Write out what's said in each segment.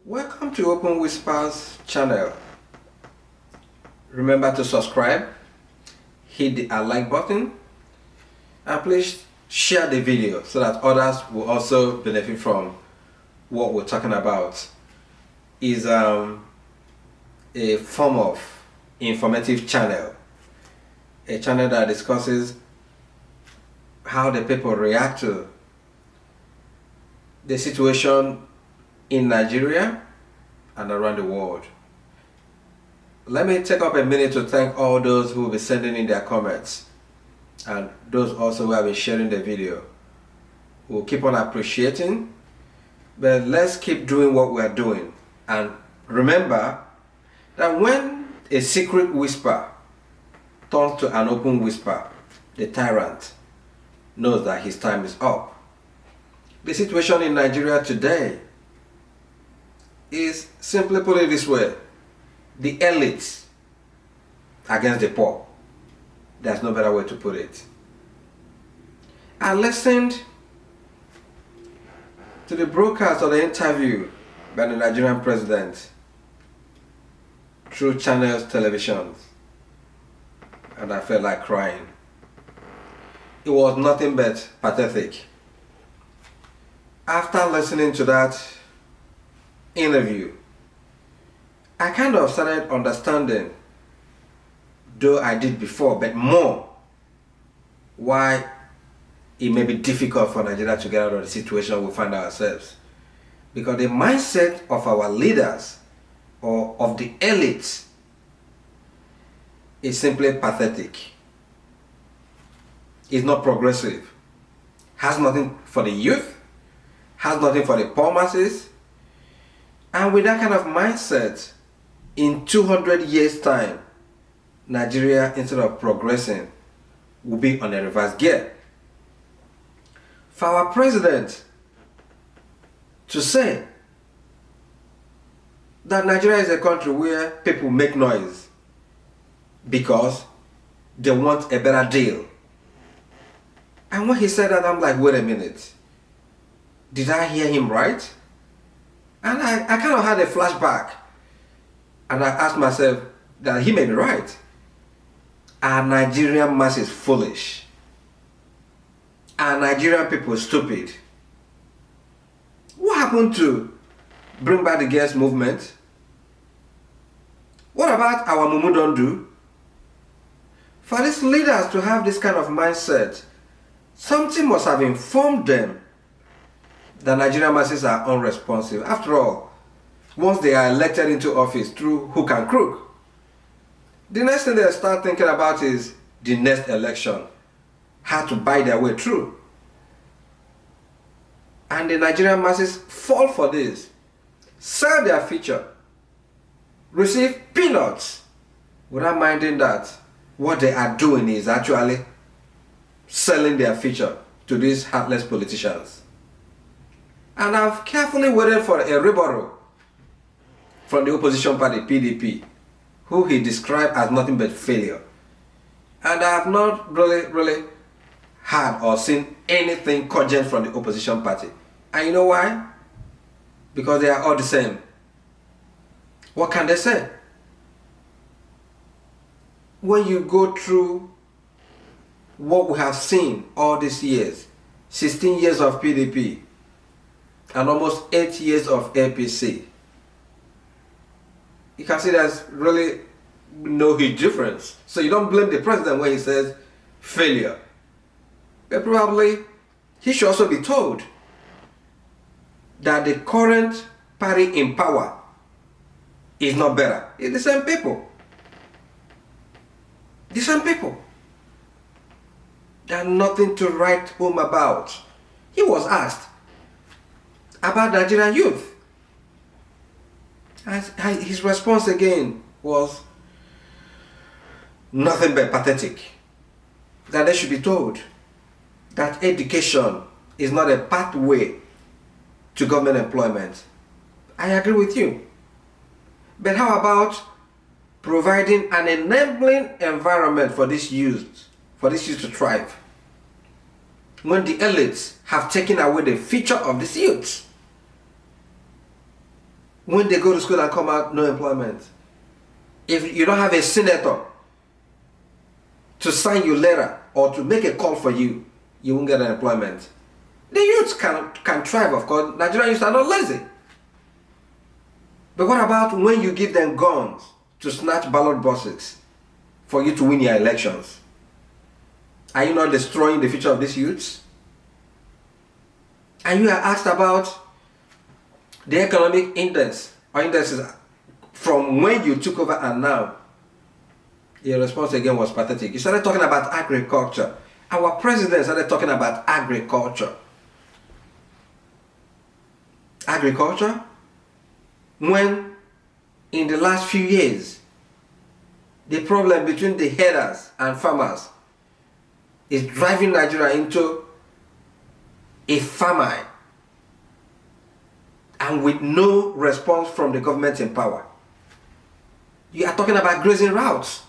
Welcome to Open Whispers channel. Remember to subscribe, hit the like button, and please share the video so that others will also benefit from what we're talking about. Is a form of informative channel, a channel that discusses how the people react to the situation in Nigeria and around the world. Let me take up a minute to thank all those who will be sending in their comments and those also who have been sharing the video. We'll keep on appreciating, but let's keep doing what we are doing. And remember that when a secret whisper turns to an open whisper, the tyrant knows that his time is up. The situation in Nigeria today is, simply put it this way, the elites against the poor. There's no better way to put it. I listened to the broadcast of the interview by the Nigerian President through channels, televisions, and I felt like crying. It was nothing but pathetic. After listening to that interview, I kind of started understanding, though I did before, but more, why it may be difficult for Nigeria to get out of the situation we find ourselves. Because the mindset of our leaders or of the elites is simply pathetic. It's not progressive. Has nothing for the youth, has nothing for the poor masses. And with that kind of mindset, in 200 years' time, Nigeria, instead of progressing, will be on a reverse gear. For our president to say that Nigeria is a country where people make noise because they want a better deal. And when he said that, I'm like, wait a minute. Did I hear him right? And I kind of had a flashback. And I asked myself that he may be right. Are Nigerian masses foolish? Are Nigerian people stupid? What happened to bring back the girls movement? What about our Mumu don't do? For these leaders to have this kind of mindset, something must have informed them that Nigerian masses are unresponsive. After all, once they are elected into office through hook and crook, the next thing they start thinking about is the next election, how to buy their way through. And the Nigerian masses fall for this, sell their future, receive peanuts, without minding that what they are doing is actually selling their future to these heartless politicians. And I've carefully waited for a rebuttal from the opposition party, PDP, who he described as nothing but failure. And I have not really heard or seen anything cogent from the opposition party. And you know why? Because they are all the same. What can they say? When you go through what we have seen all these years, 16 years of PDP, and almost 8 years of APC, you can see there's really no huge difference. So you don't blame the president when he says failure. But probably he should also be told that the current party in power is not better. It's the same people. The same people. There's nothing to write home about. He was asked about Nigerian youth. And his response again was nothing but pathetic. That they should be told that education is not a pathway to government employment. I agree with you. But how about providing an enabling environment for this youth to thrive? When the elites have taken away the future of these youths. When they go to school and come out, no employment. If you don't have a senator to sign your letter or to make a call for you, you won't get an employment. The youths can thrive, of course. Nigerian youths are not lazy. But what about when you give them guns to snatch ballot boxes for you to win your elections? Are you not destroying the future of these youths? And you are asked about the economic index or indexes from when you took over and now. Your response again was pathetic. You started talking about agriculture. Our president started talking about agriculture. Agriculture? When in the last few years, the problem between the herders and farmers is driving Nigeria into a famine, and with no response from the government in power. You are talking about grazing routes.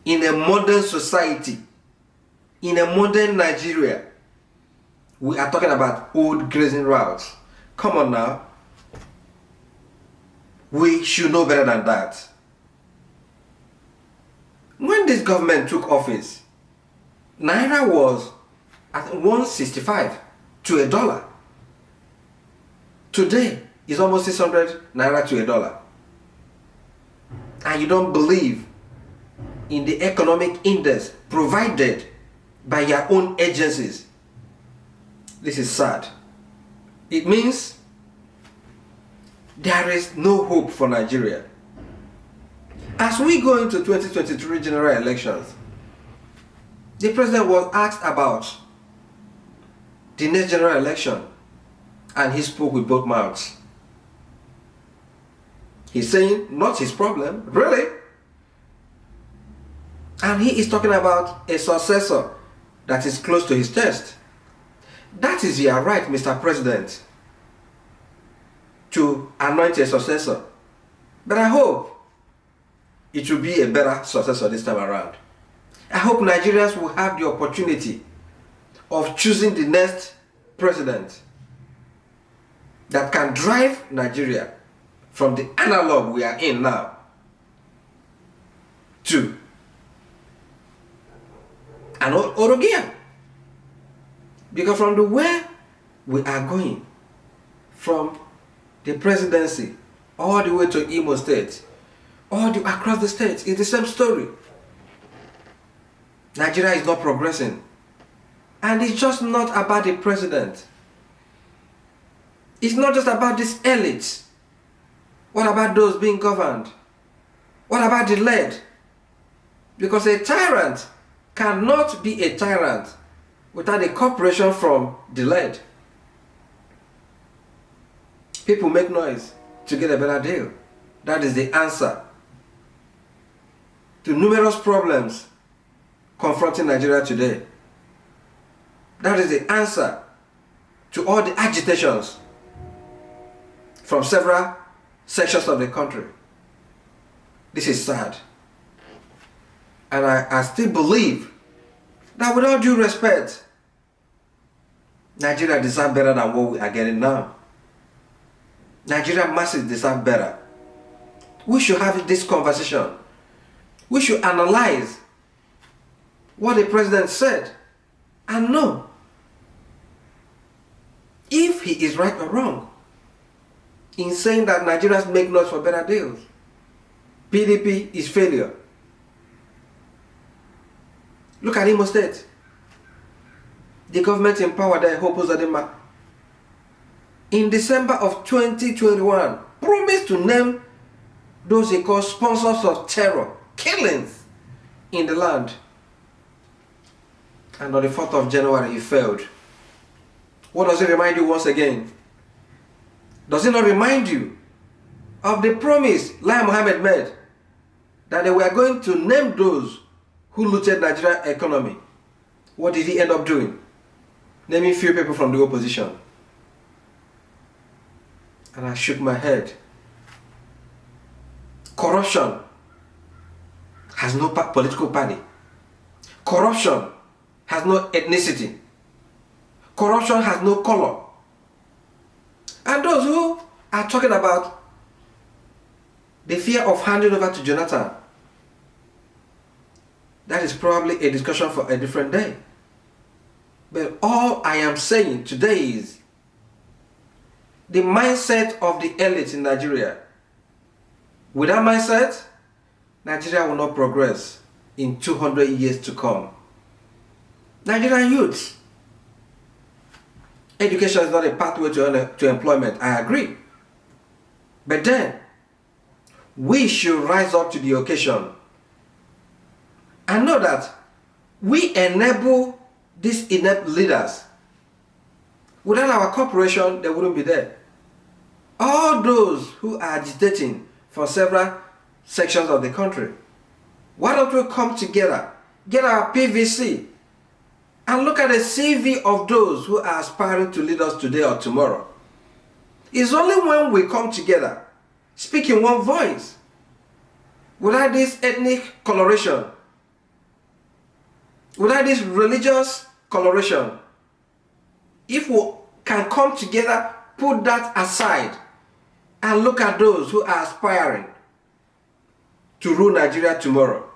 In a modern society, in a modern Nigeria, we are talking about old grazing routes. Come on now. We should know better than that. When this government took office, Naira was at 165 to a dollar. Today, it's almost 600 Naira to a dollar. And you don't believe in the economic index provided by your own agencies. This is sad. It means there is no hope for Nigeria. As we go into 2023 general elections, the president was asked about the next general election, and he spoke with both mouths. He's saying, not his problem, really. And he is talking about a successor that is close to his chest. That is your right, Mr. President, to anoint a successor. But I hope it will be a better successor this time around. I hope Nigerians will have the opportunity of choosing the next president that can drive Nigeria from the analog we are in now to an Orogia. Because from the way we are going, from the presidency all the way to Imo State, across the states, it's the same story. Nigeria is not progressing. And it's just not about the president. It's not just about these elites. What about those being governed? What about the led? Because a tyrant cannot be a tyrant without a cooperation from the led. People make noise to get a better deal. That is the answer to numerous problems confronting Nigeria today. That is the answer to all the agitations from several sections of the country. This is sad. And I still believe that with all due respect, Nigeria deserves better than what we are getting now. Nigerian masses deserve better. We should have this conversation. We should analyze what the president said and know if he is right or wrong in saying that Nigerians make noise for better deals. PDP is failure. Look at Imo State. The government in power there, Hope Uzodinma, in December of 2021, promised to name those he calls sponsors of terror, killings in the land. And on the 4th of January, he failed. What does it remind you once again? Does it not remind you of the promise Lai Mohammed made that they were going to name those who looted Nigerian economy? What did he end up doing? Naming few people from the opposition. And I shook my head. Corruption has no political party. Corruption has no ethnicity. Corruption has no color. And those who are talking about the fear of handing over to Jonathan. That is probably a discussion for a different day. But all I am saying today is the mindset of the elite in Nigeria. With that mindset, Nigeria will not progress in 200 years to come. Nigerian youths, education is not a pathway to employment, I agree. But then, we should rise up to the occasion and know that we enable these inept leaders. Without our cooperation, they wouldn't be there. All those who are agitating for several sections of the country, why don't we come together, get our PVC, and look at the CV of those who are aspiring to lead us today or tomorrow? It's only when we come together, speak in one voice, without this ethnic coloration, without this religious coloration, if we can come together, put that aside, and look at those who are aspiring to rule Nigeria tomorrow.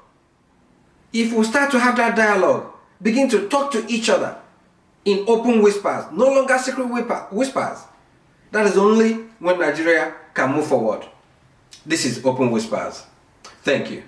If we start to have that dialogue, begin to talk to each other in open whispers, no longer secret whispers, that is only when Nigeria can move forward. This is Open Whispers. Thank you.